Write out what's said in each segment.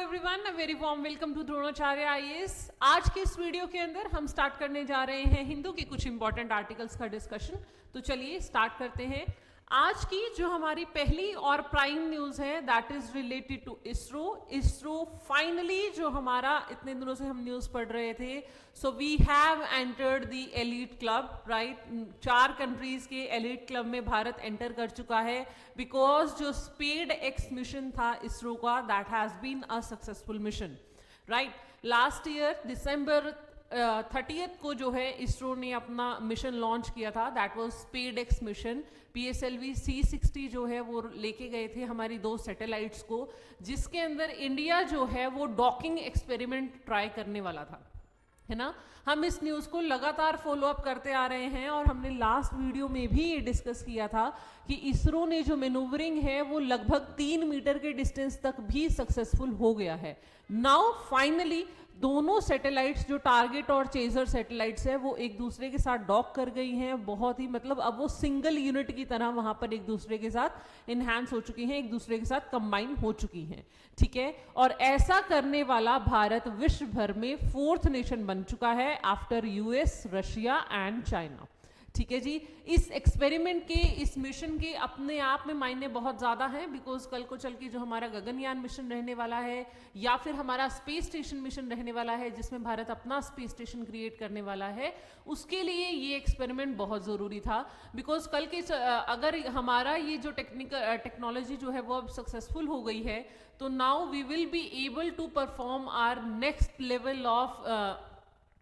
Everyone, a very warm welcome to Dronacharya IAS. आज के इस वीडियो के अंदर हम स्टार्ट करने जा रहे हैं हिंदू के कुछ इंपॉर्टेंट आर्टिकल्स का डिस्कशन। तो चलिए स्टार्ट करते हैं। आज की जो हमारी पहली और प्राइम न्यूज है that is related to ISRO finally, जो हमारा इतने दिनों से हम न्यूज पढ़ रहे थे, so we have entered the elite club, right. 4 countries के एलीट क्लब में भारत एंटर कर चुका है बिकॉज जो स्पेड एक्स मिशन था इसरो का, that has been a successful mission, right. Last year December 30th को जो है इसरो ने अपना मिशन लॉन्च किया था, that was SpaDeX mission. PSLV C60 जो है वो लेके गए थे हमारी 2 सैटेलाइट्स को, जिसके अंदर इंडिया जो है वो डॉकिंग एक्सपेरिमेंट ट्राई करने वाला था, है ना। हम इस न्यूज़ को लगातार फॉलो अप करते आ रहे हैं और हमने लास्ट वीडियो में भी ये डिस्कस किया था कि इसरो ने जो मैनूवरिंग है वो लगभग 3 मीटर के डिस्टेंस तक भी सक्सेसफुल हो गया है। नाउ फाइनली दोनों सैटेलाइट्स जो टारगेट और चेजर सैटेलाइट्स है वो एक दूसरे के साथ डॉक कर गई हैं। बहुत ही मतलब अब वो सिंगल यूनिट की तरह वहां पर एक दूसरे के साथ इनहैंस हो चुकी हैं, एक दूसरे के साथ कंबाइन हो चुकी हैं, ठीक है। और ऐसा करने वाला भारत विश्व भर में 4th नेशन बन चुका है after US, Russia and China, ठीक है जी। इस एक्सपेरिमेंट के, इस मिशन के अपने आप में मायने बहुत ज़्यादा हैं बिकॉज कल को चल के जो हमारा गगनयान मिशन रहने वाला है या फिर हमारा स्पेस स्टेशन मिशन रहने वाला है जिसमें भारत अपना स्पेस स्टेशन क्रिएट करने वाला है, उसके लिए ये एक्सपेरिमेंट बहुत ज़रूरी था। बिकॉज कल के अगर हमारा ये जो टेक्नोलॉजी जो है वो अब सक्सेसफुल हो गई है तो now we will be able to perform our next level of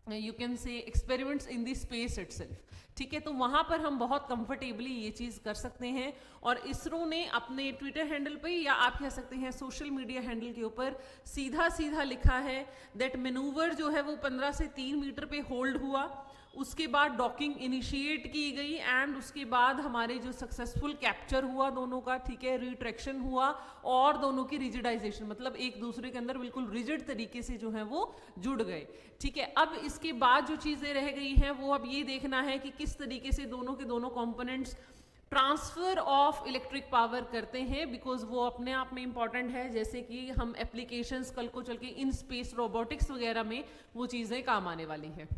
you can say experiments in the space itself, ठीक है। तो वहां पर हम बहुत कंफर्टेबली ये चीज कर सकते हैं। और इसरो ने अपने ट्विटर हैंडल पे या आप कह सकते हैं सोशल मीडिया हैंडल के ऊपर सीधा सीधा लिखा है दैट मैनूवर जो है वो 15 से 3 मीटर पे होल्ड हुआ, उसके बाद डॉकिंग इनिशिएट की गई एंड उसके बाद हमारे जो सक्सेसफुल कैप्चर हुआ दोनों का, ठीक है, रिट्रैक्शन हुआ और दोनों की रिजिडाइजेशन, मतलब एक दूसरे के अंदर बिल्कुल रिजिड तरीके से जो है वो जुड़ गए, ठीक है। अब इसके बाद जो चीजें रह गई हैं वो अब ये देखना है कि किस तरीके से दोनों के दोनों components transfer of electric power करते हैं, बिकॉज वो अपने आप में इंपॉर्टेंट है। जैसे कि हम एप्लीकेशंस कल को चल के इन स्पेस रोबोटिक्स वगैरह में वो चीजें काम आने वाली हैं,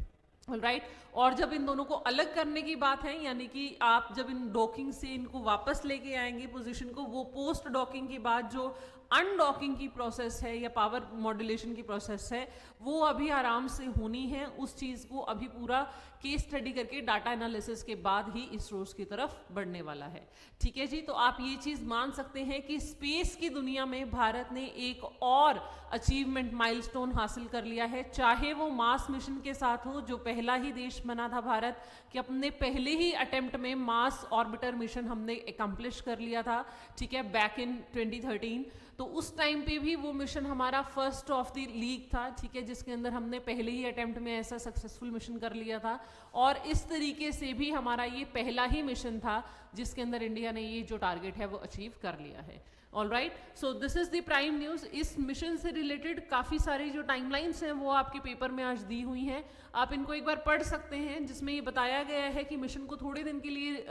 राइट। और जब इन दोनों को अलग करने की बात है, यानी कि आप जब इन डॉकिंग से इनको वापस लेके आएंगे पोजीशन को, वो पोस्ट डॉकिंग के बाद जो अनडॉकिंग की प्रोसेस है या पावर मॉड्यूलेशन की प्रोसेस है वो अभी आराम से होनी है। उस चीज़ को अभी पूरा केस स्टडी करके डाटा एनालिसिस के बाद ही इसरो की तरफ बढ़ने वाला है, ठीक है जी। तो आप ये चीज़ मान सकते हैं कि स्पेस की दुनिया में भारत ने एक और अचीवमेंट माइलस्टोन हासिल कर लिया है, चाहे वो मार्स मिशन के साथ हो, जो पहला ही देश बना था भारत कि अपने पहले ही अटेम्प्ट में मार्स ऑर्बिटर मिशन हमने एकम्प्लिश कर लिया था, ठीक है, बैक इन 2013। तो उस टाइम पे भी वो मिशन हमारा फर्स्ट ऑफ द लीग था, ठीक है, जिसके अंदर हमने पहले ही अटेम्प्ट में ऐसा सक्सेसफुल मिशन कर लिया था। और इस तरीके से भी हमारा ये पहला ही मिशन था जिसके अंदर इंडिया ने ये जो टारगेट है वो अचीव कर लिया है। All right, so this is the prime news. इस मिशन से रिलेटेड काफ़ी सारी जो टाइमलाइंस हैं वो आपके पेपर में आज दी हुई हैं, आप इनको एक बार पढ़ सकते हैं, जिसमें ये बताया गया है कि मिशन को थोड़े दिन के लिए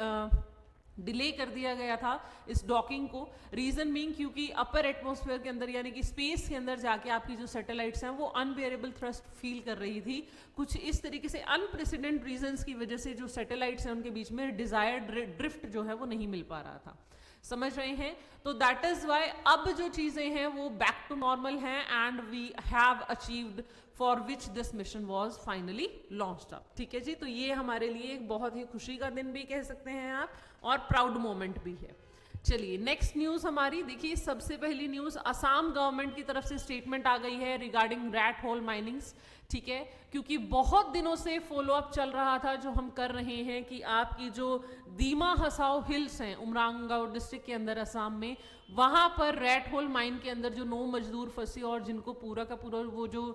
डिले कर दिया गया था इस डॉकिंग को। रीजन बीइंग क्योंकि अपर एटमॉस्फेयर के अंदर यानी कि स्पेस के अंदर जाके आपकी जो सैटेलाइट्स हैं वो अनबेरेबल थ्रस्ट फील कर रही थी। कुछ इस तरीके से अनप्रेसिडेंट रीजंस की वजह से जो सैटेलाइट्स हैं उनके बीच में डिजायर्ड ड्रिफ्ट जो है वो नहीं मिल पा रहा था, समझ रहे हैं। तो दैट इज वाई अब जो चीजें हैं वो बैक टू नॉर्मल हैं and we have achieved for which this mission was finally launched up, ठीक है जी। तो ये हमारे लिए एक बहुत ही खुशी का दिन भी कह सकते हैं आप और प्राउड मोमेंट भी है। चलिए नेक्स्ट न्यूज हमारी देखिए, सबसे पहली न्यूज असम गवर्नमेंट की तरफ से स्टेटमेंट आ गई है रिगार्डिंग रैट होल माइनिंग्स, ठीक है। क्योंकि बहुत दिनों से फॉलो अप चल रहा था जो हम कर रहे हैं कि आपकी जो दीमा हसाओ हिल्स हैं उमरांगाओ डिस्ट्रिक्ट के अंदर असम में, वहां पर रैट होल माइन के अंदर जो 9 मजदूर फंसे और जिनको पूरा का पूरा वो जो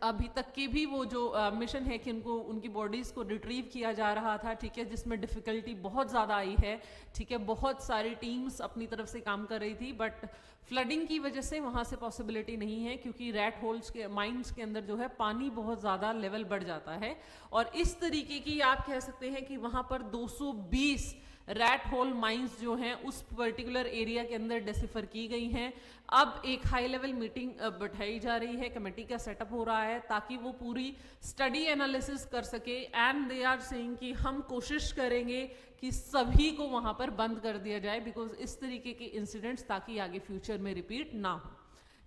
अभी तक के भी वो जो मिशन है कि उनको उनकी बॉडीज़ को रिट्रीव किया जा रहा था, ठीक है, जिसमें डिफ़िकल्टी बहुत ज़्यादा आई है, ठीक है। बहुत सारी टीम्स अपनी तरफ से काम कर रही थी बट फ्लडिंग की वजह से वहाँ से पॉसिबिलिटी नहीं है, क्योंकि रैट होल्स के माइंस के अंदर जो है पानी बहुत ज़्यादा लेवल बढ़ जाता है। और इस तरीके की आप कह सकते हैं कि वहाँ पर 220 रैट होल माइंस जो हैं उस पर्टिकुलर एरिया के अंदर डेसिफर की गई हैं। अब एक हाई लेवल मीटिंग बैठाई जा रही है, कमेटी का सेटअप हो रहा है ताकि वो पूरी स्टडी एनालिसिस कर सके एंड दे आर सेइंग कि हम कोशिश करेंगे कि सभी को वहां पर बंद कर दिया जाए बिकॉज इस तरीके के इंसिडेंट्स ताकि आगे फ्यूचर में रिपीट ना हो।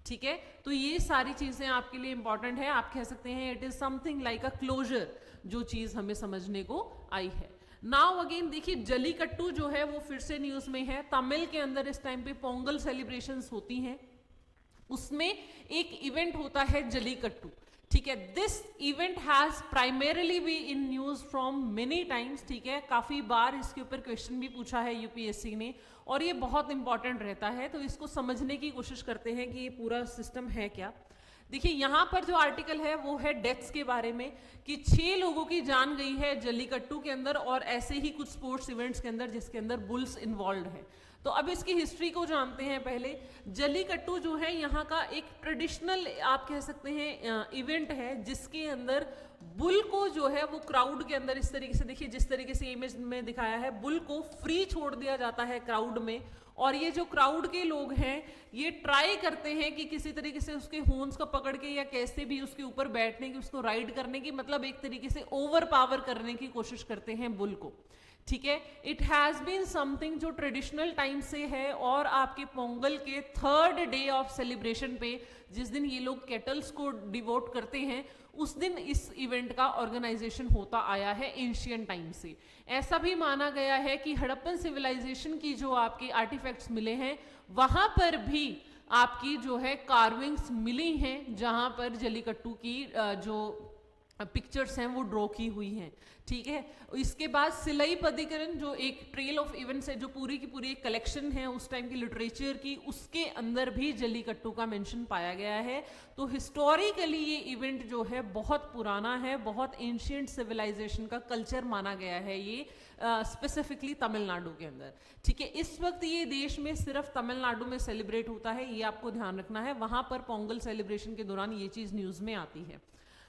ठीक है, तो ये सारी चीजें आपके लिए इंपॉर्टेंट है। आप कह सकते हैं it is something like a closure, जो चीज हमें समझने को आई है। नाउ अगेन देखिए, जल्लीकट्टू जो है वो फिर से न्यूज में है। तमिल के अंदर इस टाइम पे पोंगल सेलिब्रेशंस होती हैं, उसमें एक इवेंट होता है जल्लीकट्टू। ठीक है, this event has primarily be in news from many times. ठीक है, काफी बार इसके ऊपर क्वेश्चन भी पूछा है यूपीएससी ने और ये बहुत इंपॉर्टेंट रहता है, तो इसको समझने की कोशिश करते हैं कि ये पूरा सिस्टम है क्या। देखिए यहाँ पर जो आर्टिकल है वो है डेथ्स के बारे में कि 6 लोगों की जान गई है जल्लीकट्टू के अंदर और ऐसे ही कुछ स्पोर्ट्स इवेंट्स के अंदर जिसके अंदर बुल्स इन्वॉल्व है। तो अब इसकी हिस्ट्री को जानते हैं। पहले जल्लीकट्टू जो है यहाँ का एक ट्रेडिशनल आप कह सकते हैं इवेंट है जिसके अंदर बुल को जो है वो क्राउड के अंदर इस तरीके से, देखिए जिस तरीके से इमेज में दिखाया है, बुल को फ्री छोड़ दिया जाता है क्राउड में और ये जो क्राउड के लोग हैं ये ट्राई करते हैं कि किसी तरीके से उसके हॉर्न्स को पकड़ के या कैसे भी उसके ऊपर बैठने की, उसको राइड करने की, मतलब एक तरीके से ओवर पावर करने की कोशिश करते हैं बुल को। ठीक है, इट हैज बीन समथिंग जो ट्रेडिशनल टाइम से है और आपके पोंगल के 3rd डे ऑफ सेलिब्रेशन पे जिस दिन ये लोग केटल्स को डिवोट करते हैं उस दिन इस इवेंट का ऑर्गेनाइजेशन होता आया है एंशियंट टाइम से। ऐसा भी माना गया है कि हड़प्पन सिविलाइजेशन की जो आपके आर्टिफैक्ट्स मिले हैं वहां पर भी आपकी जो है कार्विंग्स मिली हैं जहां पर जल्लीकट्टू की जो पिक्चर्स हैं वो ड्रॉ की हुई हैं। ठीक है, इसके बाद सिलई पदिकरण जो एक ट्रेल ऑफ इवेंट्स है, जो पूरी की पूरी एक कलेक्शन है उस टाइम की लिटरेचर की, उसके अंदर भी जल्लीकट्टू का मेंशन पाया गया है। तो हिस्टोरिकली ये इवेंट जो है बहुत पुराना है, बहुत एंशिएंट सिविलाइजेशन का कल्चर माना गया है ये स्पेसिफिकली तमिलनाडु के अंदर। ठीक है, इस वक्त ये देश में सिर्फ तमिलनाडु में सेलिब्रेट होता है, ये आपको ध्यान रखना है। वहां पर पोंगल सेलिब्रेशन के दौरान ये चीज न्यूज में आती है।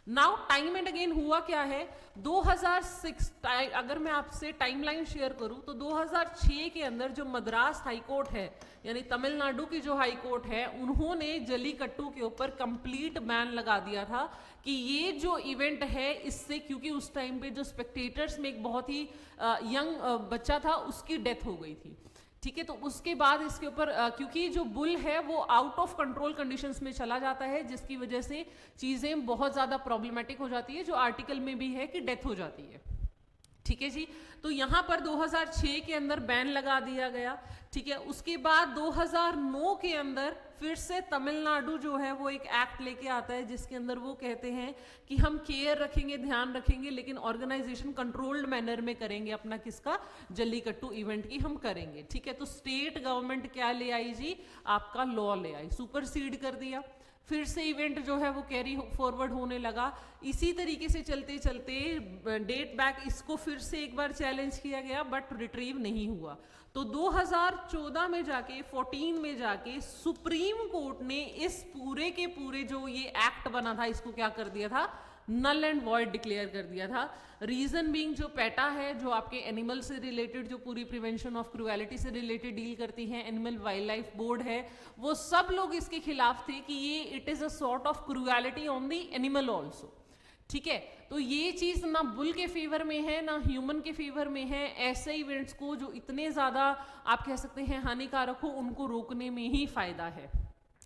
नाउ टाइम एंड अगेन हुआ क्या है, 2006 अगर मैं आपसे टाइमलाइन शेयर करूं तो 2006 के अंदर जो मद्रास हाई कोर्ट है यानी तमिलनाडु की जो हाई कोर्ट है, उन्होंने जल्लीकट्टू के ऊपर कंप्लीट बैन लगा दिया था कि ये जो इवेंट है इससे, क्योंकि उस टाइम पे जो स्पेक्टेटर्स में एक बहुत ही यंग बच्चा था उसकी डेथ हो गई थी। ठीक है, तो उसके बाद इसके ऊपर क्योंकि जो बुल है वो आउट ऑफ कंट्रोल कंडीशंस में चला जाता है जिसकी वजह से चीजें बहुत ज्यादा प्रॉब्लमेटिक हो जाती है, जो आर्टिकल में भी है कि डेथ हो जाती है। ठीक है जी, तो यहां पर 2006 के अंदर बैन लगा दिया गया। ठीक है, उसके बाद 2009 के अंदर फिर से तमिलनाडु जो है वो एक एक्ट लेके आता है जिसके अंदर वो कहते हैं कि हम केयर रखेंगे, ध्यान रखेंगे, लेकिन ऑर्गेनाइजेशन कंट्रोल्ड मैनर में करेंगे अपना किसका, जल्लीकट्टू इवेंट की हम करेंगे। ठीक है, तो स्टेट गवर्नमेंट क्या ले आई जी, आपका लॉ ले आई, सुपरसीड कर दिया। फिर से इवेंट जो है वो कैरी फॉरवर्ड होने लगा। इसी तरीके से चलते चलते डेट बैक इसको फिर से एक बार चैलेंज किया गया बट रिट्रीव नहीं हुआ। तो 2014 में जाके 14 में जाके सुप्रीम कोर्ट ने इस पूरे के पूरे जो ये एक्ट बना था इसको क्या कर दिया था, नल एंड वॉइड डिक्लेयर कर दिया था। रीजन बीइंग जो पेटा है, जो आपके एनिमल से रिलेटेड, जो पूरी प्रिवेंशन ऑफ क्रूएलिटी से रिलेटेड डील करती है, एनिमल वाइल्ड लाइफ बोर्ड है, वो सब लोग इसके खिलाफ थे कि ये it is a sort of cruelty on the animal also. ठीक है, तो ये चीज ना बुल के फेवर में है ना ह्यूमन के फेवर में है। ऐसे इवेंट्स को जो इतने ज्यादा आप कह सकते हैं हानिकारक हो, उनको रोकने में ही फायदा है।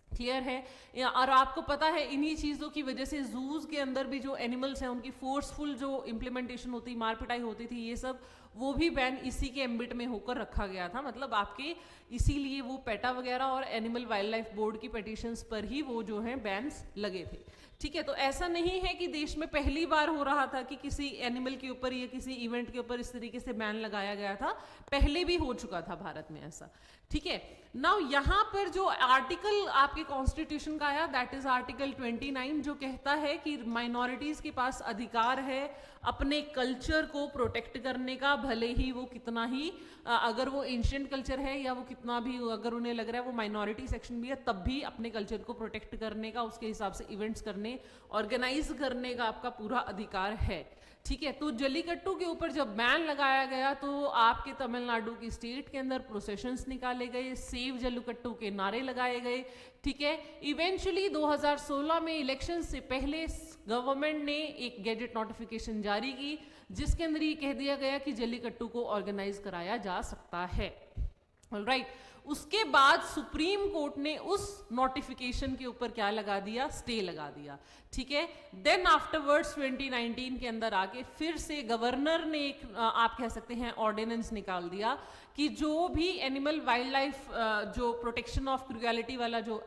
क्लियर है, और आपको पता है इन्हीं चीजों की वजह से जूज के अंदर भी जो एनिमल्स हैं उनकी फोर्सफुल जो इम्प्लीमेंटेशन होती, मार पिटाई होती थी, ये सब वो भी बैन इसी के एम्बिट में होकर रखा गया था। मतलब आपके इसीलिए वो पेटा वगैरह और एनिमल वाइल्ड लाइफ बोर्ड की पिटीशंस पर ही वो जो है बैन्स लगे थे। ठीक है, तो ऐसा नहीं है कि देश में पहली बार हो रहा था कि किसी एनिमल के ऊपर या किसी इवेंट के ऊपर इस तरीके से बैन लगाया गया था, पहले भी हो चुका था भारत में ऐसा। ठीक है, नाउ यहाँ पर जो आर्टिकल आपके कॉन्स्टिट्यूशन का आया, दैट इज आर्टिकल 29, जो कहता है कि माइनॉरिटीज के पास अधिकार है अपने कल्चर को प्रोटेक्ट करने का, भले ही वो कितना ही अगर वो एंशिएंट कल्चर है या वो कितना भी अगर उन्हें लग रहा है वो माइनॉरिटी सेक्शन भी है, तब भी अपने कल्चर को प्रोटेक्ट करने का, उसके हिसाब से इवेंट्स करने, ऑर्गेनाइज करने का आपका पूरा अधिकार है। ठीक है, तो जल्लीकट्टू के ऊपर जब बैन लगाया गया तो आपके तमिलनाडु की स्टेट के अंदर प्रोसेशंस निकाले गए, सेव जल्लीकट्टू के नारे लगाए गए। ठीक है, इवेंचुअली 2016 में इलेक्शन से पहले गवर्नमेंट ने एक गैजेट नोटिफिकेशन जारी की जिसके अंदर ये कह दिया गया कि जल्लीकट्टू को ऑर्गेनाइज कराया जा सकता है। ऑलराइट, उसके बाद सुप्रीम कोर्ट ने उस नोटिफिकेशन के ऊपर क्या लगा दिया, स्टे लगा दिया। ठीक है, देन आफ्टरवर्ड्स 2019 के अंदर आके फिर से गवर्नर ने एक आप कह सकते हैं ऑर्डिनेंस निकाल दिया कि जो भी एनिमल वाइल्ड लाइफ जो प्रोटेक्शन ऑफ क्रूएलिटी वाला जो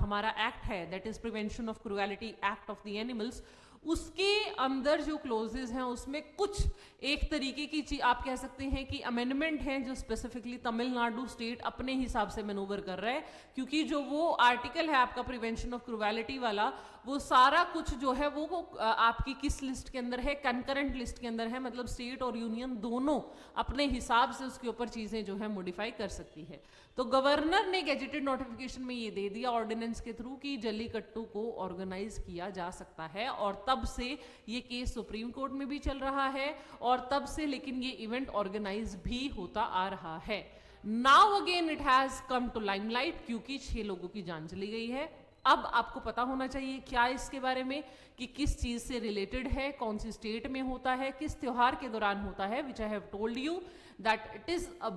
हमारा एक्ट है, that is prevention of cruelty act of the animals, उसके अंदर जो क्लोजेस हैं उसमें कुछ एक तरीके की चीज आप कह सकते हैं कि अमेंडमेंट है जो स्पेसिफिकली तमिलनाडु स्टेट अपने हिसाब से मैनूवर कर रहा है, क्योंकि जो वो आर्टिकल है आपका प्रिवेंशन ऑफ क्रूएलिटी वाला, वो सारा कुछ जो है वो आपकी किस लिस्ट के अंदर है, कंकरेंट लिस्ट के अंदर है, मतलब स्टेट और यूनियन दोनों अपने हिसाब से उसके ऊपर चीजें जो है मॉडिफाई कर सकती है। तो गवर्नर ने गैजेटेड नोटिफिकेशन में ये दे दिया ऑर्डिनेंस के थ्रू कि जल्लीकट्टू को ऑर्गेनाइज किया जा सकता है, और तब से ये केस सुप्रीम कोर्ट में भी चल रहा है और तब से लेकिन ये इवेंट ऑर्गेनाइज भी होता आ रहा है। Now again it has come to limelight क्योंकि 6 लोगों की जान चली गई है। अब आपको पता होना चाहिए क्या इसके बारे में कि किस चीज से रिलेटेड है, कौन सी स्टेट में होता है, किस त्योहार के दौरान होता है, which I have told you that it is a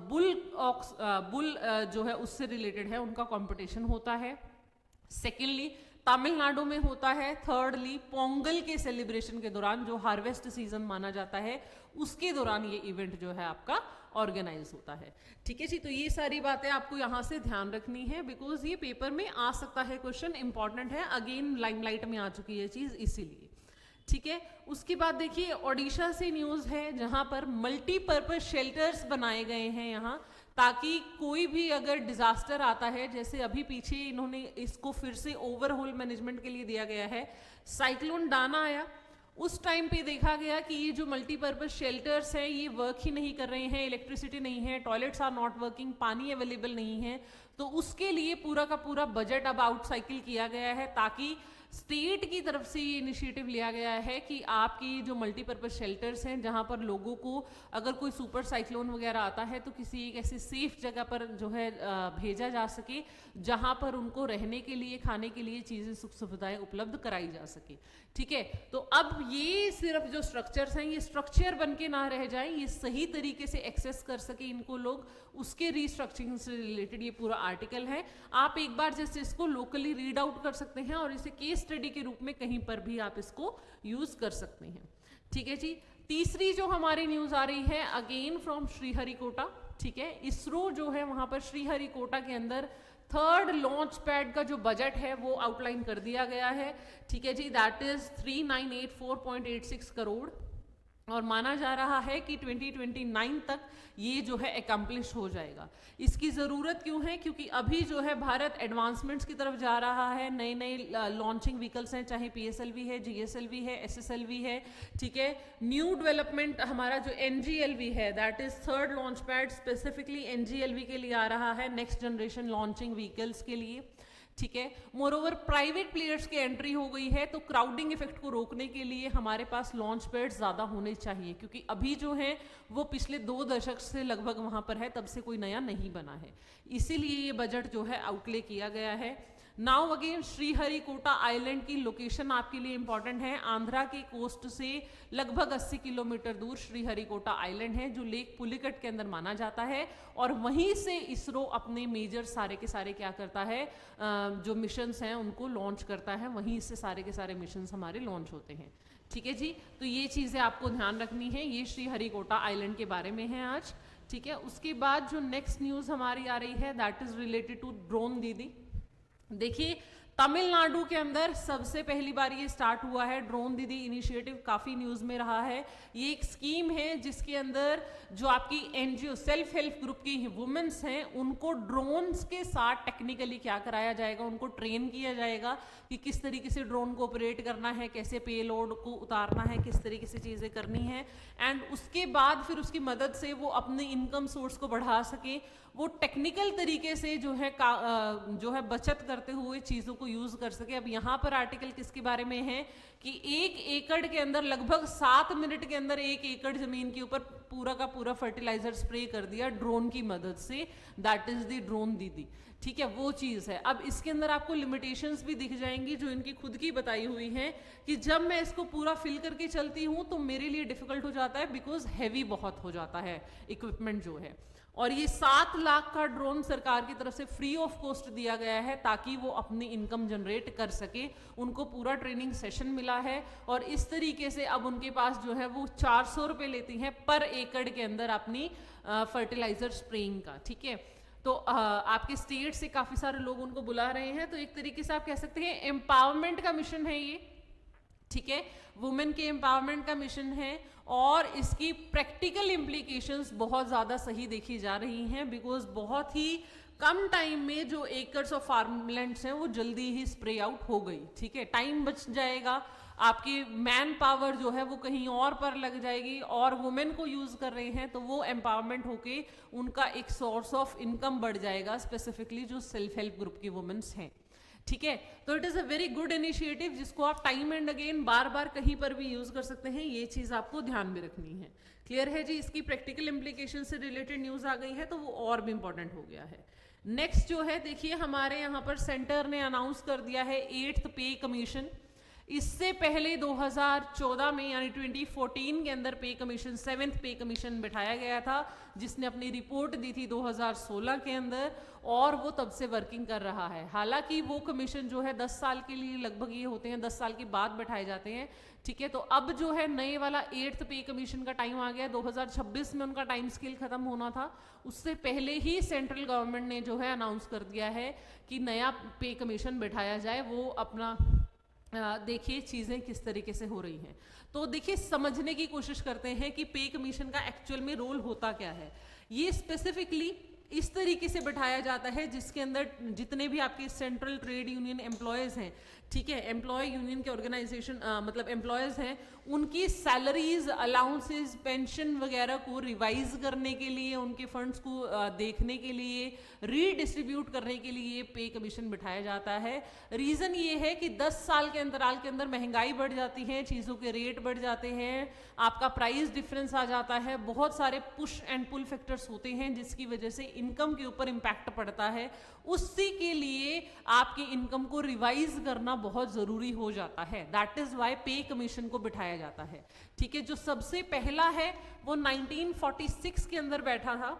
bull जो है उससे रिलेटेड है, उनका कंपटीशन होता है। सेकेंडली तमिलनाडु में होता है। थर्डली पोंगल के सेलिब्रेशन के दौरान जो हार्वेस्ट सीजन माना जाता है उसके दौरान ये इवेंट जो है आपका ऑर्गेनाइज होता है। ठीक है जी, तो ये सारी बातें आपको यहाँ से ध्यान रखनी है बिकॉज ये पेपर में आ सकता है, क्वेश्चन इंपॉर्टेंट है, अगेन लाइमलाइट में आ चुकी है चीज इसीलिए। ठीक है, उसके बाद देखिए ओडिशा से न्यूज है जहां पर मल्टीपर्पज शेल्टर्स बनाए गए हैं यहाँ, ताकि कोई भी अगर डिजास्टर आता है, जैसे अभी पीछे इन्होंने इसको फिर से ओवरऑल मैनेजमेंट के लिए दिया गया है, साइक्लोन डाना आया उस टाइम पे देखा गया कि ये जो मल्टीपर्पज शेल्टर्स हैं ये वर्क ही नहीं कर रहे हैं, इलेक्ट्रिसिटी नहीं है, टॉयलेट्स आर नॉट वर्किंग, पानी अवेलेबल नहीं है, तो उसके लिए पूरा का पूरा बजट अब आउट साइकिल किया गया है, ताकि स्टेट की तरफ से ये इनिशिएटिव लिया गया है कि आपकी जो मल्टीपर्पज शेल्टर्स हैं जहां पर लोगों को अगर कोई सुपर साइक्लोन वगैरह आता है तो किसी एक ऐसी सेफ जगह पर जो है भेजा जा सके जहां पर उनको रहने के लिए, खाने के लिए चीजें, सुख सुविधाएं उपलब्ध कराई जा सके। ठीक है, तो अब ये सिर्फ जो स्ट्रक्चर्स हैं ये स्ट्रक्चर बन के ना रह जाए, ये सही तरीके से एक्सेस कर सके इनको लोग, उसके रीस्ट्रक्चरिंग से रिलेटेड ये पूरा आर्टिकल है। आप एक बार जैसे इसको लोकली रीड आउट कर सकते हैं और इसे केस स्टडी के रूप में कहीं पर भी आप इसको यूज कर सकते हैं। ठीक है जी, तीसरी जो हमारी न्यूज आ रही है अगेन फ्रॉम श्रीहरिकोटा। ठीक है, इसरो जो है वहां पर श्रीहरिकोटा के अंदर थर्ड लॉन्च पैड का जो बजट है वो आउटलाइन कर दिया गया है। ठीक है जी, दैट इज 3984.86 करोड़ और माना जा रहा है कि 2029 तक ये जो है एकम्प्लिश हो जाएगा। इसकी ज़रूरत क्यों है? क्योंकि अभी जो है भारत एडवांसमेंट्स की तरफ जा रहा है, नए नए लॉन्चिंग व्हीकल्स हैं, चाहे PSLV है, GSLV है, SSLV है। ठीक है, न्यू डेवलपमेंट हमारा जो NGLV है that is third launch pad specifically NGLV के लिए आ रहा है, नेक्स्ट जनरेशन लॉन्चिंग व्हीकल्स के लिए। ठीक है, मोरओवर प्राइवेट प्लेयर्स की एंट्री हो गई है, तो क्राउडिंग इफेक्ट को रोकने के लिए हमारे पास लॉन्च पैड्स ज़्यादा होने चाहिए, क्योंकि अभी जो है वो पिछले 2 दशक से लगभग वहाँ पर है, तब से कोई नया नहीं बना है, इसीलिए ये बजट जो है आउटले किया गया है। नाउ अगेन श्रीहरिकोटा आइलैंड की लोकेशन आपके लिए इंपॉर्टेंट है। आंध्रा के कोस्ट से लगभग 80 किलोमीटर दूर श्रीहरिकोटा आइलैंड है जो लेक पुलिकट के अंदर माना जाता है, और वहीं से इसरो अपने मेजर सारे के सारे क्या करता है, जो मिशंस हैं उनको लॉन्च करता है, वहीं से सारे के सारे मिशंस हमारे लॉन्च होते हैं। ठीक है जी, तो ये चीज़ें आपको ध्यान रखनी है, ये श्रीहरिकोटा आइलैंड के बारे में है आज। ठीक है, उसके बाद जो नेक्स्ट न्यूज़ हमारी आ रही है that is related to drone Didi. देखिए तमिलनाडु के अंदर सबसे पहली बार ये स्टार्ट हुआ है ड्रोन दीदी इनिशिएटिव, काफी न्यूज में रहा है। ये एक स्कीम है जिसके अंदर जो आपकी एनजीओ सेल्फ हेल्प ग्रुप की वुमेन्स हैं उनको ड्रोन्स के साथ टेक्निकली क्या कराया जाएगा, उनको ट्रेन किया जाएगा कि किस तरीके से ड्रोन को ऑपरेट करना है, कैसे पेलोड को उतारना है, किस तरीके से चीजें करनी है, एंड उसके बाद फिर उसकी मदद से वो अपने इनकम सोर्स को बढ़ा सके, वो टेक्निकल तरीके से जो है बचत करते हुए चीज़ों को यूज़ कर सके। अब यहाँ पर आर्टिकल किसके बारे में है कि 1 एकड़ के अंदर लगभग 7 मिनट के अंदर 1 एकड़ जमीन के ऊपर पूरा का पूरा फर्टिलाइजर स्प्रे कर दिया ड्रोन की मदद से। दैट इज द ड्रोन दीदी, ठीक है, वो चीज़ है। अब इसके अंदर आपको लिमिटेशंस भी दिख जाएंगी जो इनकी खुद की बताई हुई हैं कि जब मैं इसको पूरा फिल करके चलती हूँ तो मेरे लिए डिफिकल्ट हो जाता है बिकॉज हैवी बहुत हो जाता है इक्विपमेंट जो है। और ये 7 लाख का ड्रोन सरकार की तरफ से फ्री ऑफ कॉस्ट दिया गया है ताकि वो अपनी इनकम जनरेट कर सके। उनको पूरा ट्रेनिंग सेशन मिला है और इस तरीके से अब उनके पास जो है वो 400 रुपये लेती हैं पर एकड़ के अंदर अपनी फर्टिलाइजर स्प्रेइंग का, ठीक है। तो आपके स्टेट से काफ़ी सारे लोग उनको बुला रहे हैं, तो एक तरीके से आप कह सकते हैं एम्पावरमेंट का मिशन है ये, ठीक है, वुमेन के एम्पावरमेंट का मिशन है। और इसकी प्रैक्टिकल इम्प्लीकेशंस बहुत ज़्यादा सही देखी जा रही हैं बिकॉज बहुत ही कम टाइम में जो एकर्स ऑफ फार्मलैंड्स हैं वो जल्दी ही स्प्रे आउट हो गई, ठीक है, टाइम बच जाएगा, आपकी मैन पावर जो है वो कहीं और पर लग जाएगी और वुमेन को यूज़ कर रहे हैं तो वो एम्पावरमेंट होके उनका एक सोर्स ऑफ इनकम बढ़ जाएगा, स्पेसिफिकली जो सेल्फ हेल्प ग्रुप की वुमेन्स हैं, ठीक है। तो it is a very good initiative जिसको आप टाइम एंड अगेन बार बार कहीं पर भी यूज़ कर सकते हैं, ये चीज़ आपको ध्यान में रखनी है। क्लियर है जी। इसकी प्रैक्टिकल इम्प्लीकेशन से रिलेटेड न्यूज़ आ गई है तो वो और भी इंपॉर्टेंट हो गया है। नेक्स्ट जो है देखिए हमारे यहाँ पर सेंटर ने अनाउंस कर दिया है 8th पे कमीशन। इससे पहले 2014 में यानी 2014 के अंदर पे कमीशन 7th पे कमीशन बिठाया गया था जिसने अपनी रिपोर्ट दी थी 2016 के अंदर और वो तब से वर्किंग कर रहा है। हालांकि वो कमीशन जो है 10 साल के लिए लगभग ये होते हैं, 10 साल के बाद बैठाए जाते हैं, ठीक है। तो अब जो है नए वाला 8th पे कमीशन का टाइम आ गया, 2026 में उनका टाइम स्केल खत्म होना था, उससे पहले ही सेंट्रल गवर्नमेंट ने जो है अनाउंस कर दिया है कि नया पे कमीशन बैठाया जाए। वो अपना देखिए चीज़ें किस तरीके से हो रही हैं। तो देखिए समझने की कोशिश करते हैं कि पे कमीशन का एक्चुअल में रोल होता क्या है। ये स्पेसिफिकली इस तरीके से बैठाया जाता है जिसके अंदर जितने भी आपके सेंट्रल ट्रेड यूनियन एम्प्लॉयज़ हैं, ठीक है, एम्प्लॉय यूनियन के ऑर्गेनाइजेशन मतलब एम्प्लॉयज़ हैं, उनकी सैलरीज, अलाउंसेस, पेंशन वगैरह को रिवाइज करने के लिए, उनके फंड्स को देखने के लिए, रीडिस्ट्रीब्यूट करने के लिए पे कमीशन बिठाया जाता है। रीज़न ये है कि 10 साल के अंतराल के अंदर महंगाई बढ़ जाती है, चीज़ों के रेट बढ़ जाते हैं, आपका प्राइस डिफरेंस आ जाता है, बहुत सारे पुश एंड पुल फैक्टर्स होते हैं जिसकी वजह से इनकम के ऊपर इम्पैक्ट पड़ता है। उसी के लिए आपकी इनकम को रिवाइज करना बहुत ज़रूरी हो जाता है। दैट इज़ वाई पे कमीशन को बिठाया जाता है, ठीक है। जो सबसे पहला है वो 1946 के अंदर बैठा था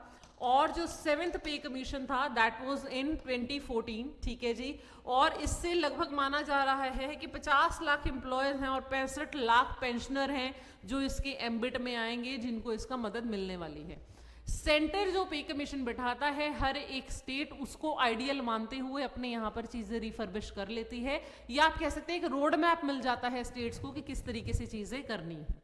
और जो 7th पे कमीशन था दैट वाज इन 2014, ठीक है जी। और इससे लगभग माना जा रहा है कि 50 लाख एम्प्लॉयज़ हैं और 65 लाख पेंशनर हैं जो इसके एम्बिट में आएंगे, जिनको इसका मदद मिलने वाली है। सेंटर जो पे कमीशन बैठाता है, हर एक स्टेट उसको आइडियल मानते हुए अपने यहाँ पर चीज़ें रिफर्बिश कर लेती है, या आप कह सकते हैं कि रोड मैप मिल जाता है स्टेट्स को कि किस तरीके से चीज़ें करनी है।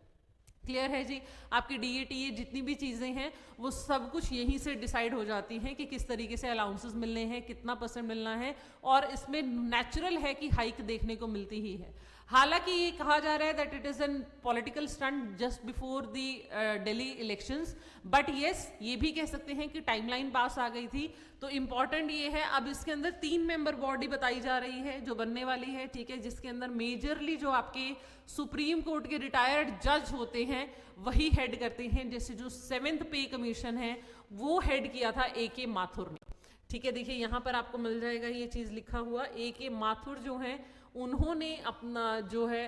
क्लियर है जी। आपकी DATA जितनी भी चीज़ें हैं वो सब कुछ यहीं से डिसाइड हो जाती हैं कि किस तरीके से अलाउंसेस मिलने हैं, कितना % मिलना है, और इसमें नेचुरल है कि हाइक देखने को मिलती ही है। हालांकि ये कहा जा रहा है that it is an political stunt just before the Delhi elections, but yes ये भी कह सकते हैं कि टाइमलाइन पास आ गई थी। तो इम्पॉर्टेंट ये है, अब इसके अंदर 3 मेंबर बॉडी बताई जा रही है जो बनने वाली है, ठीक है, जिसके अंदर मेजरली जो आपके सुप्रीम कोर्ट के रिटायर्ड जज होते हैं वही हेड करते हैं। जैसे जो 7th पे कमीशन है वो हेड किया था AK माथुर ने, ठीक है। देखिए यहाँ पर आपको मिल जाएगा ये चीज़ लिखा हुआ, AK माथुर जो है उन्होंने अपना जो है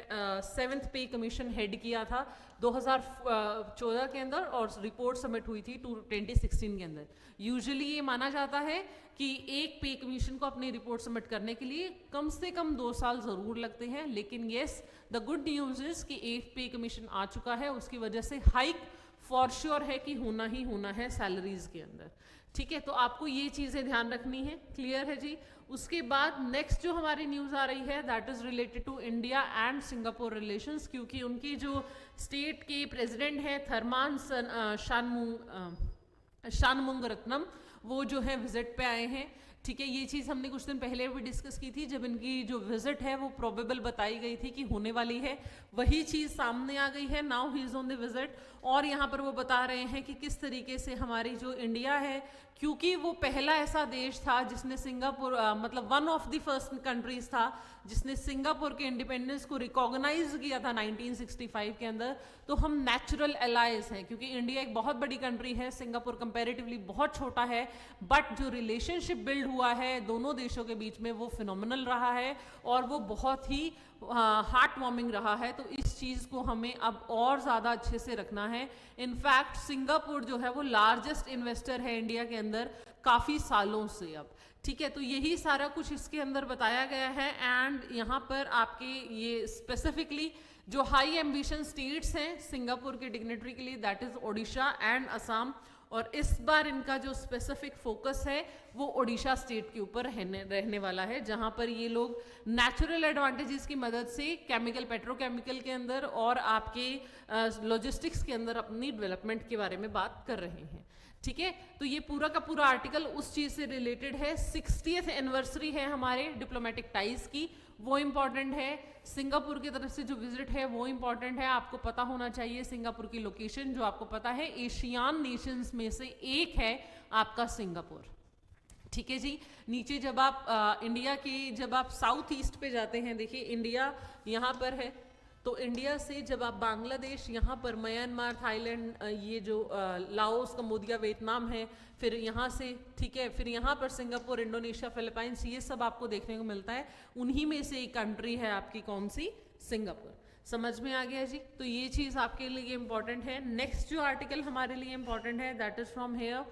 7th पे कमीशन हेड किया था 2014 के अंदर और रिपोर्ट सबमिट हुई थी 2016 के अंदर। यूजुअली ये माना जाता है कि एक पे कमीशन को अपनी रिपोर्ट सबमिट करने के लिए कम से कम 2 साल ज़रूर लगते हैं, लेकिन yes the good news is कि 8th पे कमीशन आ चुका है, उसकी वजह से हाइक फॉर श्योर है कि होना ही होना है सैलरीज के अंदर। ठीक है, तो आपको ये चीजें ध्यान रखनी है। क्लियर है जी। उसके बाद नेक्स्ट जो हमारी न्यूज आ रही है that is related to India and Singapore relations, क्योंकि उनकी जो स्टेट के प्रेसिडेंट है थरमान शानमुंगरत्नम, वो जो है विजिट पे आए हैं। ठीक है, ये चीज़ हमने कुछ दिन पहले भी डिस्कस की थी जब इनकी जो विजिट है वो प्रोबेबल बताई गई थी कि होने वाली है, वही चीज़ सामने आ गई है। Now he is on the visit, और यहाँ पर वो बता रहे हैं कि किस तरीके से हमारी जो इंडिया है, क्योंकि वो पहला ऐसा देश था जिसने सिंगापुर मतलब one of the first countries था जिसने सिंगापुर के इंडिपेंडेंस को रिकॉग्नाइज किया था 1965 के अंदर, तो हम नेचुरल एलाइज हैं, क्योंकि इंडिया एक बहुत बड़ी कंट्री है, सिंगापुर कंपैरेटिवली बहुत छोटा है, बट जो रिलेशनशिप बिल्ड हुआ है दोनों देशों के बीच में वो फिनोमिनल रहा है और वो बहुत ही हार्ट वार्मिंग रहा है। तो इस चीज़ को हमें अब और ज़्यादा अच्छे से रखना है। इनफैक्ट सिंगापुर जो है वो लार्जेस्ट इन्वेस्टर है इंडिया के अंदर काफ़ी सालों से अब। ठीक है, तो यही सारा कुछ इसके अंदर बताया गया है। एंड यहाँ पर आपके ये स्पेसिफिकली जो हाई एम्बिशन स्टेट्स हैं सिंगापुर के डिग्नेटरी के लिए that is Odisha and Assam, और इस बार इनका जो स्पेसिफिक फोकस है वो ओडिशा स्टेट के ऊपर रहने वाला है, जहां पर ये लोग नेचुरल एडवांटेजेस की मदद से केमिकल पेट्रोकेमिकल के अंदर और आपके लॉजिस्टिक्स के अंदर अपनी डेवलपमेंट के बारे में बात कर रहे हैं। ठीक है, तो ये पूरा का पूरा आर्टिकल उस चीज से रिलेटेड है। 60th एनिवर्सरी है हमारे डिप्लोमेटिक टाइज की, वो इम्पॉर्टेंट है। सिंगापुर की तरफ से जो विजिट है वो इम्पॉर्टेंट है, आपको पता होना चाहिए सिंगापुर की लोकेशन, जो आपको पता है एशियान नेशंस में से एक है आपका सिंगापुर। ठीक है जी। नीचे जब आप इंडिया के जब आप साउथ ईस्ट पे जाते हैं, देखिए इंडिया यहाँ पर है, तो इंडिया से जब आप बांग्लादेश, यहाँ पर म्यांमार, थाईलैंड, ये जो लाओस, कंबोडिया, वियतनाम है, फिर यहाँ से, ठीक है, फिर यहाँ पर सिंगापुर, इंडोनेशिया, फिलीपाइंस, ये सब आपको देखने को मिलता है। उन्हीं में से एक कंट्री है आपकी कौन सी, सिंगापुर। समझ में आ गया जी। तो ये चीज़ आपके लिए इम्पॉर्टेंट है। नेक्स्ट जो आर्टिकल हमारे लिए इम्पॉर्टेंट है that is from here.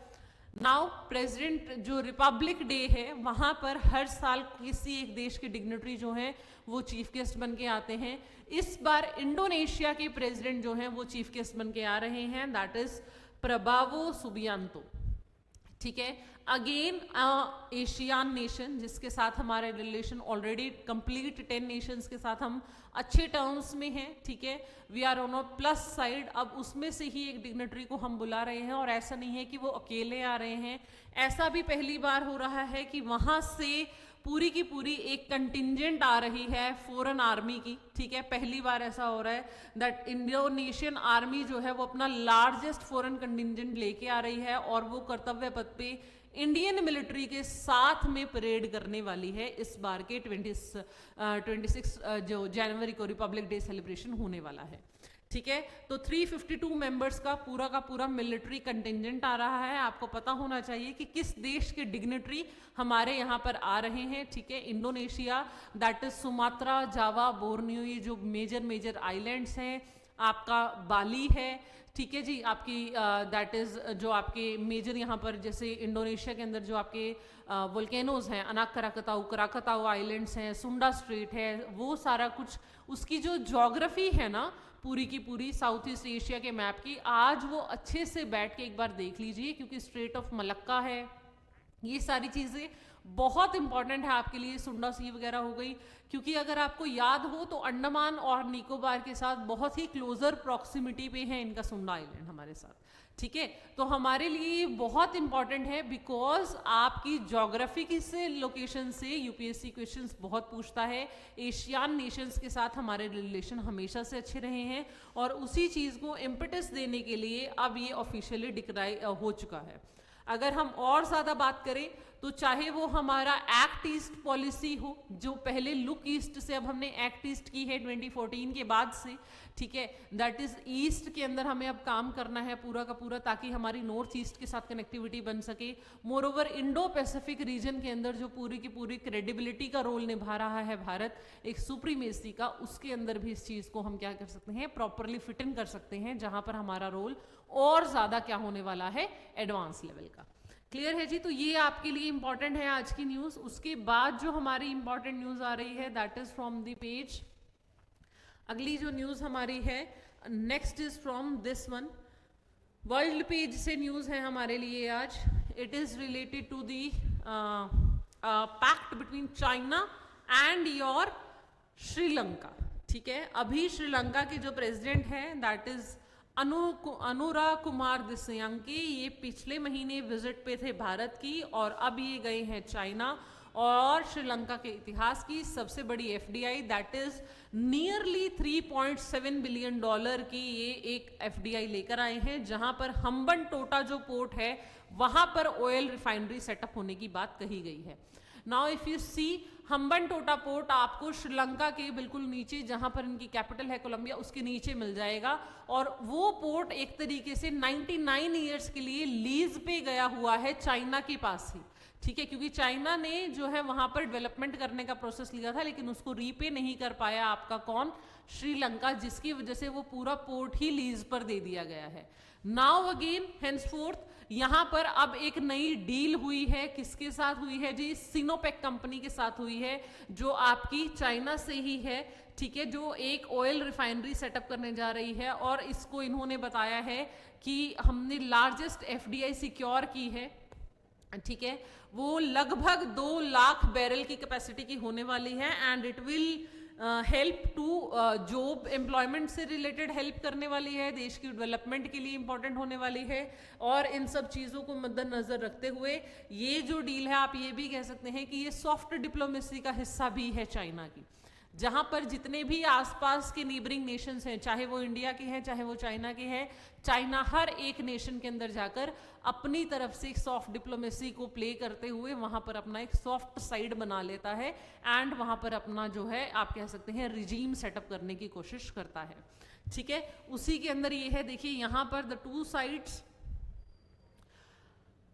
Now president जो रिपब्लिक डे है वहाँ पर हर साल किसी एक देश के डिग्नेटरी जो हैं वो चीफ गेस्ट बन के आते हैं। इस बार इंडोनेशिया के प्रेसिडेंट जो हैं वो चीफ गेस्ट बन के आ रहे हैं, दैट इज प्रबावो सुबियांतो। ठीक है, अगेन एशियान नेशन जिसके साथ हमारे रिलेशन ऑलरेडी कंप्लीट 10 नेशंस के साथ हम अच्छे टर्म्स में हैं। ठीक है, we are on a plus side. अब उसमें से ही एक डिग्नेटरी को हम बुला रहे हैं, और ऐसा नहीं है कि वो अकेले आ रहे हैं, ऐसा भी पहली बार हो रहा है कि वहां से पूरी की पूरी एक कंटिजेंट आ रही है फॉरेन आर्मी की। ठीक है, पहली बार ऐसा हो रहा है दैट इंडोनेशियन आर्मी जो है वो अपना लार्जेस्ट फॉरेन कंटिजेंट लेके आ रही है, और वो कर्तव्य पथ पे इंडियन मिलिट्री के साथ में परेड करने वाली है इस बार के 26 जो जनवरी को रिपब्लिक डे सेलिब्रेशन होने वाला है। ठीक है, तो 352 मेंबर्स का पूरा मिलिट्री कंटिजेंट आ रहा है। आपको पता होना चाहिए कि किस देश के डिग्नेटरी हमारे यहाँ पर आ रहे हैं। ठीक है, Indonesia, that is Sumatra, Java, Borneo, ये जो मेजर आइलैंड्स हैं, आपका बाली है। ठीक है जी, आपकी दैट इज जो आपके मेजर यहाँ पर जैसे इंडोनेशिया के अंदर जो आपके वोल्केनोज हैं, अनाक कराकताऊ आइलैंड्स हैं, सुंडा स्ट्रेट है, वो सारा कुछ उसकी जो ज्योग्राफी है ना पूरी की पूरी साउथ ईस्ट एशिया के मैप की, आज वो अच्छे से बैठ के एक बार देख लीजिए, क्योंकि स्ट्रेट ऑफ मलक्का है, ये सारी चीज़ें बहुत इंपॉर्टेंट है आपके लिए। सुंडा सी वगैरह हो गई, क्योंकि अगर आपको याद हो तो अंडमान और निकोबार के साथ बहुत ही क्लोजर प्रॉक्सिमिटी पे है इनका सुंडा आइलैंड हमारे साथ। ठीक है, तो हमारे लिए बहुत इंपॉर्टेंट है, बिकॉज आपकी ज्योग्राफी की से लोकेशन से यूपीएससी क्वेश्चंस बहुत पूछता है। एशियान नेशंस के साथ हमारे रिलेशन हमेशा से अच्छे रहे हैं, और उसी चीज़ को इम्पेटस देने के लिए अब ये ऑफिशियली डिक्लार हो चुका है। अगर हम और ज़्यादा बात करें तो चाहे वो हमारा एक्ट ईस्ट पॉलिसी हो, जो पहले लुक ईस्ट से अब हमने एक्ट ईस्ट की है 2014 के बाद से। ठीक है, दैट इज ईस्ट के अंदर हमें अब काम करना है पूरा का पूरा, ताकि हमारी नॉर्थ ईस्ट के साथ कनेक्टिविटी बन सके। More over Indo Pacific region के अंदर जो पूरी की पूरी क्रेडिबिलिटी का रोल निभा रहा है भारत एक सुप्रीमेसी का, उसके अंदर भी इस चीज़ को हम क्या कर सकते हैं, प्रॉपरली फिट इन कर सकते हैं, जहां पर हमारा रोल और ज़्यादा क्या होने वाला है, एडवांस लेवल का। क्लियर है जी। तो ये आपके लिए इंपॉर्टेंट है आज की न्यूज़। उसके बाद जो हमारी इंपॉर्टेंट न्यूज़ आ रही है that is from the page, अगली जो न्यूज़ हमारी है next is from this one, world page से न्यूज़ है हमारे लिए आज। it is related to the pact between China and your Sri Lanka. ठीक है, अभी श्रीलंका के जो प्रेसिडेंट हैं दैट इज अनुराग कुमार दिस्यांकी, ये पिछले महीने विजिट पे थे भारत की और अब ये गए हैं चाइना और श्रीलंका के इतिहास की सबसे बड़ी FDI that is nearly 3.7 billion dollar की ये एक एफडीआई लेकर आए हैं, जहां पर हम्बनटोटा जो पोर्ट है वहां पर ऑयल रिफाइनरी सेटअप होने की बात कही गई है. Now if you see Hambantota port आपको श्रीलंका के बिल्कुल नीचे, जहां पर इनकी कैपिटल है कोलंबिया, उसके नीचे मिल जाएगा और वो पोर्ट एक तरीके से 99 ईयर्स के लिए लीज पे गया हुआ है चाइना के पास ही. ठीक है, क्योंकि चाइना ने जो है वहां पर डेवलपमेंट करने का प्रोसेस लिया था लेकिन उसको रीपे नहीं कर पाया आपका कौन, श्रीलंका, जिसकी वजह से वो पूरा पोर्ट ही लीज पर दे दिया गया है. नाउ अगेन हेंसफोर्थ यहां पर अब एक नई डील हुई है, किसके साथ हुई है जी, सिनोपेक कंपनी के साथ हुई है जो आपकी चाइना से ही है. ठीक है, जो एक ऑयल रिफाइनरी सेटअप करने जा रही है और इसको इन्होंने बताया है कि हमने लार्जेस्ट एफडीआई सिक्योर की है. ठीक है, वो लगभग 2 लाख बैरल की कैपेसिटी की होने वाली है and it will help to job employment से रिलेटेड हेल्प करने वाली है, देश की डेवलपमेंट के लिए इंपॉर्टेंट होने वाली है. और इन सब चीज़ों को मद्देनजर रखते हुए ये जो डील है आप ये भी कह सकते हैं कि ये सॉफ्ट डिप्लोमेसी का हिस्सा भी है चाइना की, जहां पर जितने भी आसपास के नेबरिंग नेशंस हैं, चाहे वो इंडिया के हैं चाहे वो चाइना के हैं, चाइना हर एक नेशन के अंदर जाकर अपनी तरफ से सॉफ्ट डिप्लोमेसी को प्ले करते हुए वहां पर अपना एक सॉफ्ट साइड बना लेता है एंड वहां पर अपना जो है आप कह सकते हैं रिजीम सेटअप करने की कोशिश करता है. ठीक है, उसी के अंदर ये है, देखिए यहां पर the two sides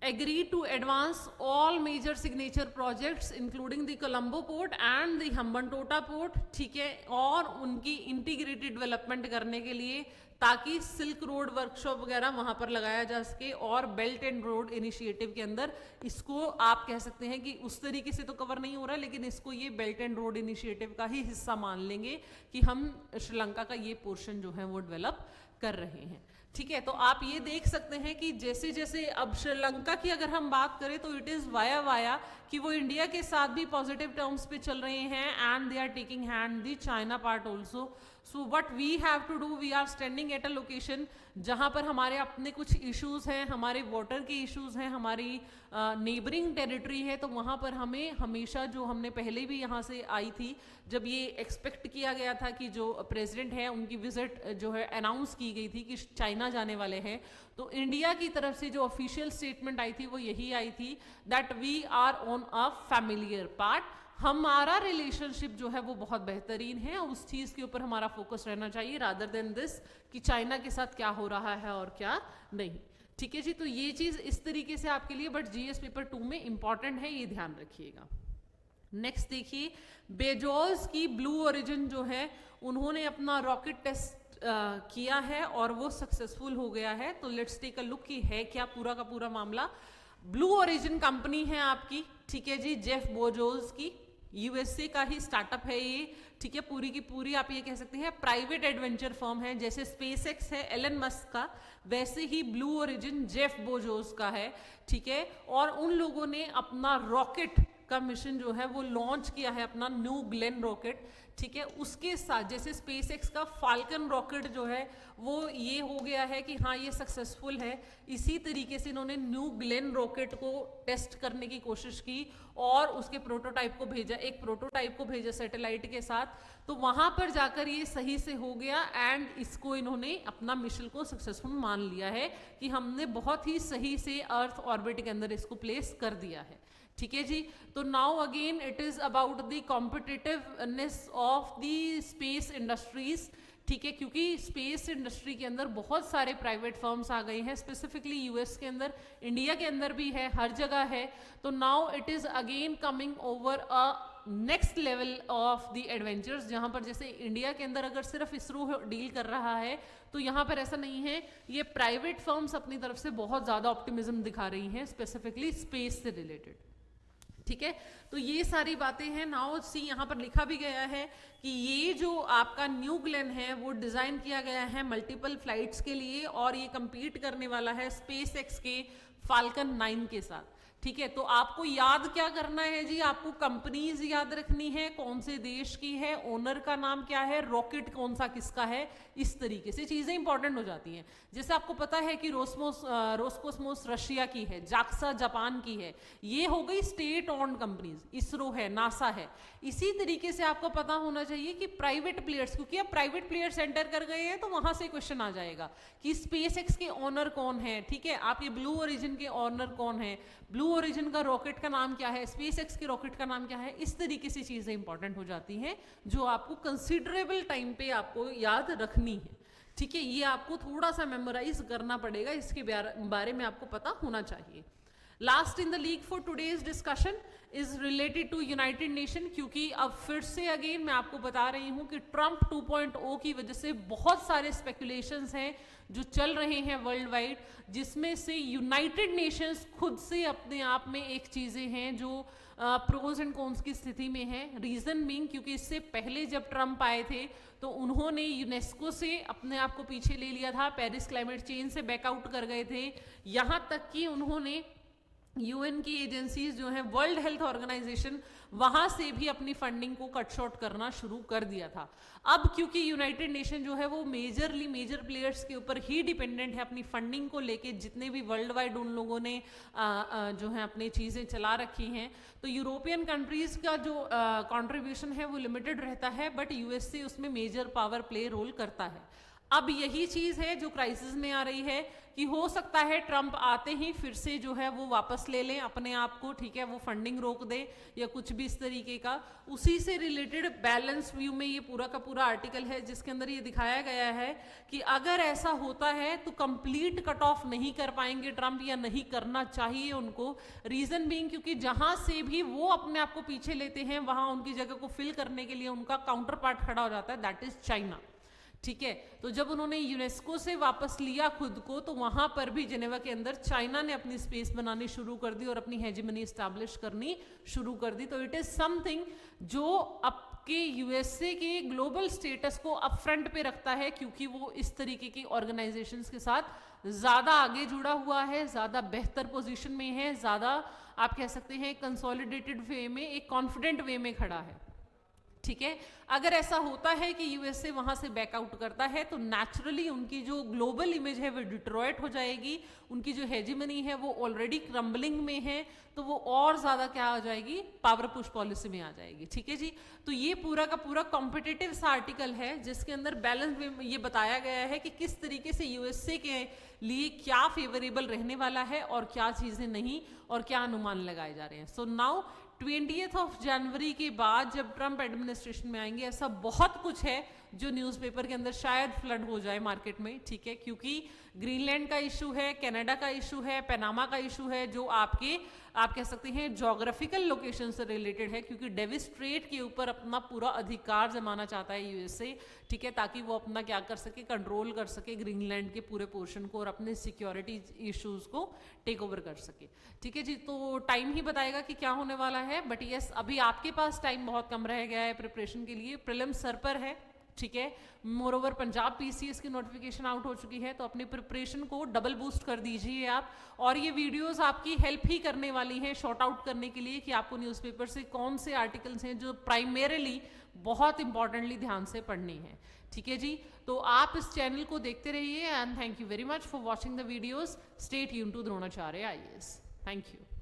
agreed to advance all major signature projects including the Colombo port and the Hambantota port. ठीक है, और उनकी इंटीग्रेटेड डेवलपमेंट करने के लिए ताकि सिल्क रोड वर्कशॉप वगैरह वहां पर लगाया जा सके और बेल्ट एंड रोड इनिशिएटिव के अंदर इसको आप कह सकते हैं कि उस तरीके से तो कवर नहीं हो रहा लेकिन इसको ये बेल्ट एंड रोड इनिशिएटिव का ही हिस्सा मान लेंगे कि हम श्रीलंका का ये पोर्शन जो है वो डेवलप कर रहे हैं. ठीक है, तो आप ये देख सकते हैं कि जैसे जैसे अब श्रीलंका की अगर हम बात करें तो इट इज वाया कि वो इंडिया के साथ भी पॉजिटिव टर्म्स पे चल रहे हैं and they are taking hand the China part also. So what we have to do, we are standing at a location जहां पर हमारे अपने कुछ इश्यूज हैं, हमारे वाटर के इश्यूज हैं, हमारी नेबरिंग टेरिटरी है, तो वहां पर हमें हमेशा, जो हमने पहले भी यहाँ से आई थी जब ये एक्सपेक्ट किया गया था कि जो प्रेसिडेंट है उनकी विजिट जो है अनाउंस की गई थी कि चाइना जाने वाले हैं, तो इंडिया की तरफ से जो ऑफिशियल स्टेटमेंट आई थी वो यही आई थी that we are on a familiar part. हमारा रिलेशनशिप जो है वो बहुत बेहतरीन है, उस चीज के ऊपर हमारा फोकस रहना चाहिए रादर देन दिस कि चाइना के साथ क्या हो रहा है और क्या नहीं. ठीक है जी, तो ये चीज इस तरीके से आपके लिए बट जीएस पेपर 2 में इंपॉर्टेंट है, ये ध्यान रखिएगा. नेक्स्ट देखिए, बेजोस की ब्लू ओरिजिन जो है उन्होंने अपना रॉकेट टेस्ट किया है और वो सक्सेसफुल हो गया है. तो लेट्स टेक अ लुक कि है क्या पूरा का पूरा मामला. ब्लू ओरिजिन कंपनी है आपकी, ठीक है जी, जेफ बेजोस की, यूएसए का ही स्टार्टअप है ये. ठीक है, पूरी की पूरी आप ये कह सकते हैं प्राइवेट एडवेंचर फर्म है. जैसे स्पेसएक्स है एलन मस्क का, वैसे ही ब्लू ओरिजिन जेफ बेजोस का है. ठीक है, और उन लोगों ने अपना रॉकेट का मिशन जो है वो लॉन्च किया है, अपना न्यू ग्लेन रॉकेट. ठीक है, उसके साथ जैसे स्पेसएक्स का फाल्कन रॉकेट जो है वो ये हो गया है कि हाँ ये सक्सेसफुल है, इसी तरीके से इन्होंने न्यू ग्लेन रॉकेट को टेस्ट करने की कोशिश की और उसके प्रोटोटाइप को भेजा, एक प्रोटोटाइप को भेजा सैटेलाइट के साथ. तो वहां पर जाकर ये सही से हो गया एंड इसको इन्होंने अपना मिशन को सक्सेसफुल मान लिया है कि हमने बहुत ही सही से अर्थ ऑर्बिट के अंदर इसको प्लेस कर दिया है. ठीक है जी, तो now again it is about the competitiveness of the space industries. ठीक है, क्योंकि स्पेस इंडस्ट्री के अंदर बहुत सारे प्राइवेट फर्म्स आ गए हैं, स्पेसिफिकली यूएस के अंदर, इंडिया के अंदर भी है, हर जगह है. तो now it is again coming over a next level of the adventures, जहां पर जैसे इंडिया के अंदर अगर सिर्फ इसरो डील कर रहा है तो यहाँ पर ऐसा नहीं है. ये प्राइवेट फर्म्स अपनी तरफ से बहुत ज्यादा ऑप्टिमिज्म दिखा रही हैं स्पेसिफिकली स्पेस से रिलेटेड. ठीक है, तो ये सारी बातें हैं। नाउ सी यहाँ पर लिखा भी गया है कि ये जो आपका न्यू ग्लेन है वो डिजाइन किया गया है मल्टीपल फ्लाइट्स के लिए और ये compete करने वाला है स्पेस एक्स के फाल्कन 9 के साथ। ठीक है, तो आपको याद क्या करना है जी, आपको कंपनीज याद रखनी है, कौन से देश की है, ओनर का नाम क्या है, रॉकेट कौन सा किसका है, इस तरीके से चीजें इंपॉर्टेंट हो जाती हैं। जैसे आपको पता है कि रोस्कोसमोस रशिया की है, जाक्सा जापान की है, ये हो गई स्टेट ओन्ड कंपनीज, इसरो है, नासा है। इसी तरीके से आपको पता होना चाहिए कि प्राइवेट प्लेयर्स, क्योंकि अब प्राइवेट प्लेयर्स एंटर कर गए हैं तो वहां से क्वेश्चन आ जाएगा कि स्पेस एक्स के ओनर कौन है। ठीक है, आप ये ब्लू ओरिजिन के ओनर कौन है, ब्लू ओरिजिन का रॉकेट का नाम क्या है, स्पेस एक्स के रॉकेट का नाम क्या है, इस तरीके से चीजें इंपॉर्टेंट हो जाती हैं जो आपको कंसिडरेबल टाइम पे आपको याद रखनी है। ठीक है, ये आपको थोड़ा सा मेमोराइज करना पड़ेगा, इसके बारे में आपको पता होना चाहिए। Last in the league for today's discussion is related to United Nation, क्योंकि अब फिर से अगेन मैं आपको बता रही हूं कि ट्रंप 2.0 की वजह से बहुत सारे स्पेकुलेशंस हैं जो चल रहे हैं वर्ल्ड वाइड, जिसमें से यूनाइटेड नेशंस खुद से अपने आप में एक चीजें हैं जो प्रोज एंड कॉन्स की स्थिति में है। रीजन बीइंग, क्योंकि इससे पहले जब ट्रंप आए थे तो उन्होंने यूनेस्को से अपने आप को पीछे ले लिया था, पेरिस क्लाइमेट चेंज से बैकआउट कर गए थे, यहां तक कि उन्होंने यूएन की एजेंसीज जो है, वर्ल्ड हेल्थ ऑर्गेनाइजेशन, वहां से भी अपनी फंडिंग को कट शॉर्ट करना शुरू कर दिया था। अब क्योंकि यूनाइटेड नेशन जो है वो मेजर प्लेयर्स के ऊपर ही डिपेंडेंट है अपनी फंडिंग को लेके, जितने भी वर्ल्ड वाइड उन लोगों ने जो है अपनी चीजें चला रखी हैं, तो यूरोपियन कंट्रीज का जो कंट्रीब्यूशन है वो लिमिटेड रहता है, बट यूएसए उसमें मेजर पावर प्ले रोल करता है। अब यही चीज है जो क्राइसिस में आ रही है कि हो सकता है ट्रंप आते ही फिर से जो है वो वापस ले लें अपने आप को, ठीक है, वो फंडिंग रोक दे या कुछ भी इस तरीके का। उसी से रिलेटेड बैलेंस व्यू में ये पूरा का पूरा आर्टिकल है, जिसके अंदर ये दिखाया गया है कि अगर ऐसा होता है तो कंप्लीट कट ऑफ नहीं कर पाएंगे ट्रंप, या नहीं करना चाहिए उनको। रीजन बीइंग, क्योंकि जहां से भी वो अपने आप को पीछे लेते हैं वहां उनकी जगह को फिल करने के लिए उनका काउंटर पार्ट खड़ा हो जाता है, दैट इज चाइना। ठीक है, तो जब उन्होंने यूनेस्को से वापस लिया खुद को, तो वहां पर भी जिनेवा के अंदर चाइना ने अपनी स्पेस बनानी शुरू कर दी और अपनी हेजेमनी एस्टैब्लिश करनी शुरू कर दी। तो इट इज समथिंग जो आपके यूएसए के ग्लोबल स्टेटस को अप फ्रंट पे रखता है, क्योंकि वो इस तरीके की ऑर्गेनाइजेशंस के साथ ज्यादा आगे जुड़ा हुआ है, ज्यादा बेहतर पोजीशन में है, ज्यादा आप कह सकते हैं कंसोलिडेटेड वे में, एक कॉन्फिडेंट वे में खड़ा है। ठीक है, अगर ऐसा होता है कि यूएसए वहां से बैकआउट करता है तो नेचुरली उनकी जो ग्लोबल इमेज है वो डिट्रॉयट हो जाएगी, उनकी जो हेजेमनी है वो ऑलरेडी क्रम्बलिंग में है, तो वो और ज्यादा क्या आ जाएगी, पावर पुश पॉलिसी में आ जाएगी। ठीक है जी, तो ये पूरा का पूरा कॉम्पिटिटिव सा आर्टिकल है जिसके अंदर बैलेंस में ये बताया गया है कि किस तरीके से यूएसए के लिए क्या फेवरेबल रहने वाला है और क्या चीजें नहीं, और क्या अनुमान लगाए जा रहे हैं। सो नाउ 20 जनवरी के बाद जब ट्रंप एडमिनिस्ट्रेशन में आएंगे, ऐसा बहुत कुछ है जो न्यूज़पेपर के अंदर शायद फ्लड हो जाए मार्केट में। ठीक है, क्योंकि ग्रीनलैंड का इशू है, कनाडा का इशू है, पनामा का इशू है, जो आप कह सकते हैं जोग्राफिकल लोकेशन से रिलेटेड है, क्योंकि डेविस स्ट्रेट के ऊपर अपना पूरा अधिकार जमाना चाहता है यूएसए। ठीक है, ताकि वो अपना क्या कर सके, कंट्रोल कर सके ग्रीनलैंड के पूरे पोर्शन को और अपने सिक्योरिटी इश्यूज को टेक ओवर कर सके। ठीक है जी, तो टाइम ही बताएगा कि क्या होने वाला है, बट यस अभी आपके पास टाइम बहुत कम रह गया है प्रिपरेशन के लिए। प्रीलिम्स सर पर है, ठीक है, मोरओवर पंजाब पीसीएस की नोटिफिकेशन आउट हो चुकी है, तो अपनी प्रिपरेशन को डबल बूस्ट कर दीजिए आप। और ये वीडियोस आपकी हेल्प ही करने वाली हैं शॉर्ट आउट करने के लिए कि आपको न्यूज़पेपर से कौन से आर्टिकल्स हैं जो प्राइमरीली बहुत इंपॉर्टेंटली ध्यान से पढ़ने हैं। ठीक है जी, तो आप इस चैनल को देखते रहिए and thank you very much for watching the videos. Stay tuned to Dronacharya IAS. Thank you.